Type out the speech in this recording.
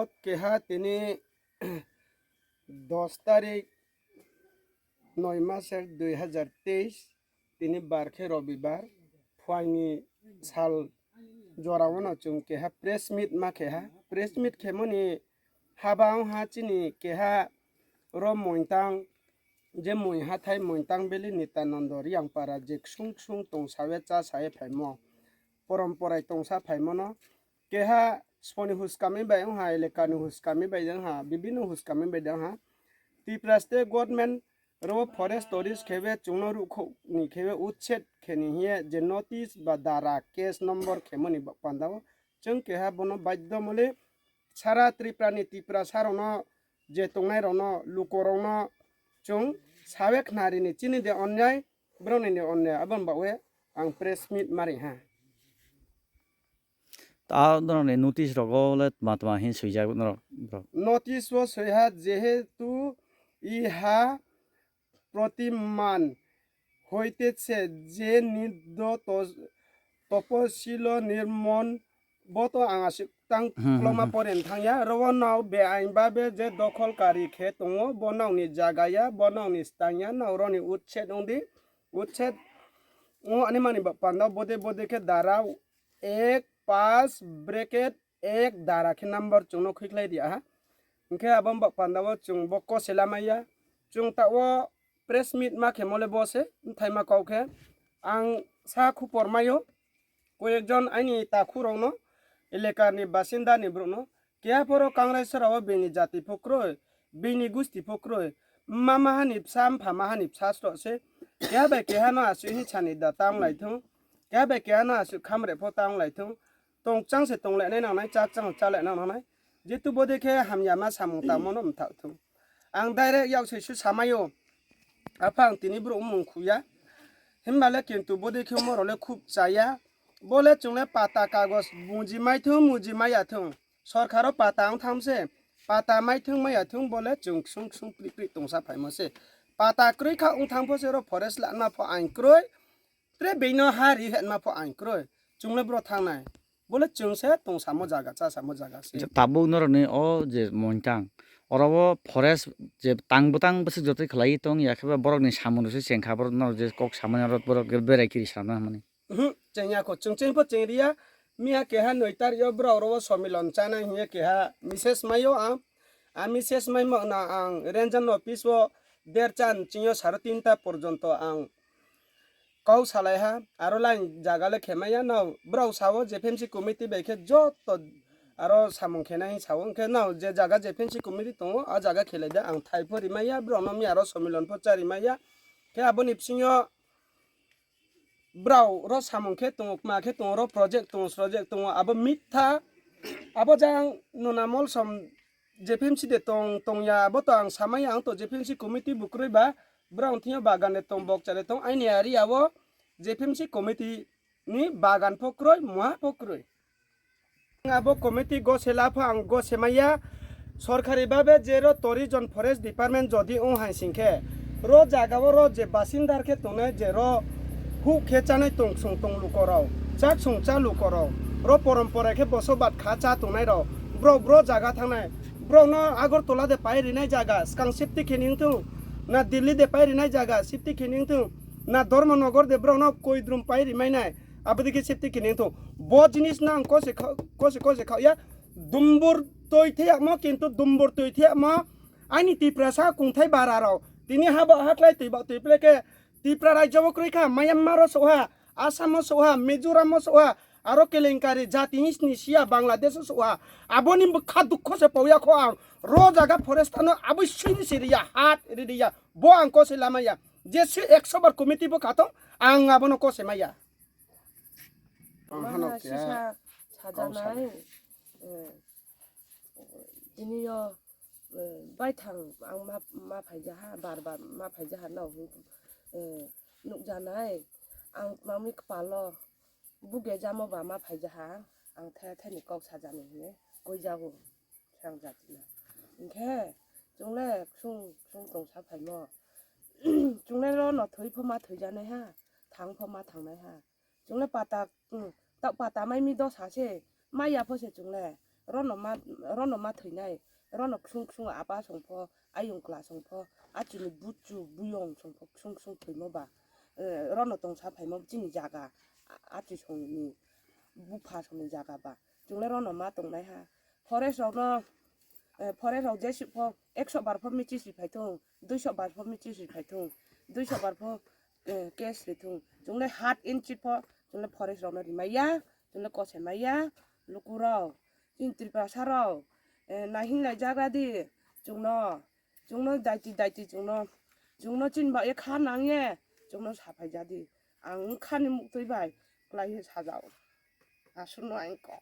Laut keha tini 10 তারিখ 9 মাসের 2023 তিনি বারখে রবিবার ফুয়াইনি সাল জরাওন চুং কেহা প্রেস মিট মা কেহা প্রেস মিট খেমনি হাবাং হা চিনি কেহা র মইতাং যে মই হাথাই মইতাং বেলি নিতানন্দ রিয়াং পারা যে সুং সুং তং সাবে চা সায়ে ফাইমো পরম্পরায় তংসা ফাইমনো কেহা sponi huskami bai ha elekani huskami bai jang ha bibino huskami bai dang ha ti praste government ro forest stories khebe chungno ru kho ni khebe utchet kheni hiye je notice ba dara case number khemoni pandaw chung keha bono badyo mole sara triprani tipra sarono je tongnai rono lukorongno chung sawek nari ni chini de onyai broni ni onyai abon bawe ang press meet mari ha ধরনের notice রগলে মাতমা হিন সুইজা notice ও সইহা যেহেতু ইহা প্রতিমান হইতেছে যে নির্দ তপশিল নির্মন বত আঙাসি তাং ক্লমা পরেন থাংয়া রওনাও বেআইনভাবে যে দখলকারী খে দङ বনাওনি জাগায়া বনাওনি স্থানিয়া নাওরনি উচ্ছেদ উন্দি উচ্ছেদ ও আনিমানি পান্দাও বদে বদে খে দারাও 1 ब्रेकेट 1 दारा के नंबर चुनो खिखलाई दिया हा इनके अबम पांदाव चुंग बको सेलामाया चुंग ताओ प्रेस मीट मा खेमले बसे थाइमा काउखे आं सा खुपरमायो कोई एकजन आइनि ताखुरंनो एलेकानि बासिन्दानि ब्रुनो केहा परो कांग्रेसराव बेनि जाति फक्रोय बेनि गुस्ति फक्रोय मामाहानि फिसाम फामाहानि फिसास्रसे केहा बाय केहा ना आसु हिचानि दा तां लाइथों केहा बाय केहा ना आसु खामरे फो तां लाइथों tong chang se tong le nai nang nai chak chang cha le nang nai jetu bode ke hamya ma samung ta monom ta thu ang direct yaw se su samayo apang tini bro mung khuya himbale kintu bode ke morole khub chaya bole chungle pata kagos muji mai athung sarkaro pata ang thamse pata mai athung bole chung sung sung pri pri tongsa phaimose pata kroi kha ung thang phose ro forest la na pho ain kroi tre beino hari het ma pho ain kroi chungle bro thang nai বলে চংসে তং সামো জায়গা চা সামো জায়গা সে তাবু নরনে ও যে মনটাং অরব forest যে তাংবতাং বসে যতই খলাই তং ইয়াখবা বরকনি সামনসে চেংখা বর নর যে কক সামনারত বরক বেরাইকিরি সামনা মানে চেংয়া কো চংচেং ফো চেংরিয়া মিয়া কেহা নইতার ইয় ব্র অরব সমিলন চানা হিয়া কেহা মিসেস মাইও আ মিসেস মাইমো না আং রেঞ্জান অফিস ও দেরচান চিও 3:30 টা পর্যন্ত আং कौ सालाय हा आरो लाइन जागाले खेमाया नाव ब्राउ सावो जेफेमसी कमिटी बेखे जत आरो सामुं खेनाय सावो के नाव जे जागा जेफेमसी कमिटी दङ आ जागा खेलायदा आं थाइफोरि माया ब्रनमी आरो समिलन फचारि माया के आबनि फिसियो ब्राउ रो सामुं खे दङ मा खे दङ रो प्रोजेक्ट दङ आबो मिथा आबो जां ननामल सम जेफेमसी दे तंया आबो तो आं सामाय आं तो जेफेमसी कमिटी बुक्रोयबा ब्राउन थियो बागान तंग बक चले तंग आइनि आरि आवो जेफेमसी कमिटी नि बागान फक्रोय मुहा फक्रोय आबो कमिटी गो सेलाफा आं गो सेमाया सरकारि भाबे जेरो टुरिजम फरेस्ट डिपार्टमेंट जदि उ हाइसिंखे रो जागाव रो जे बासिन्दार खे तने जेरो हु खेचानै तंग सुं तंग लुकराव चाक सुं चा लुकराव रो परम्परा खे बसोबात खा चा तनाय र ब्रो जागा थांनाय ब्रो न आगरतला दे पाइरिनाय जागा स्कां सेफ्टी खेनिं तु ना दिल्ली दे पाइरि नाय जागा सिफ्टी खेनिं तु ना धर्मनगर दे ब्राउन कोई द्रुम पाइरि माइनाय आबदि के सिफ्टी खेनिं तु बो जिनिस ना कोसे खाया दुम्बुर तोइथे म किन्तु दुम्बुर तोइथे म आइनि तिप्रासा कुंथाय बाराराव तिनि हाबा हाख्लाय तिप्ले के तिप्रा राज्यबो क्रैखा म्यानमार सोहा आसाम सोहा मिजोराम सोहा आरो केलेंकारी जाति हिसनि सिया बांग्लादेश सोहा आबोनि खा दुख से पौया खो आं रो जागा फरेस्टानो अबस्यनि सिरिया हात रिदिया बो आं कोसे लामाया जेसे 100 बार कमिटी बो खातो आं आबोनो कोसे माया हानो सिसा साजानाय दिनियो बायथां आं मा फायजा हा बार मा फायजा हा नाव नुक जानाय आं मामि पालो बुगे जामो बा मा फायजा हा आं थायनि कौ साजानाय हे गय जागो सांग जातिना इनखे जोंले सुं दं सा फायमो जोंले र न थै फमा थै जानाय हा थां फमा थांनाय हा जोंले पाता ता पाता माइ मि द सासे माइया फसे जोंले rono ma theinai rono khung aba songpho ayung kla songpho achini buchu buyong songpho khung theimo ba rono tongsa phaimo chini jaga achi songni bupha songni jaga ba jungle rono ma tongnai ha forest no forest je sipho 100 bar pho michi si phaithong 200 bar pho michi si phaithong 200 bar pho cash rithong jungle hat inchi pho jungle forest no rimaya jungle kose maya lukuro intripa sarau nahin lai jaga di jungno daiti jungno chin ba e khan angye jungno saphai jadi ang khani muktoi bai klai sajao asunno ang ko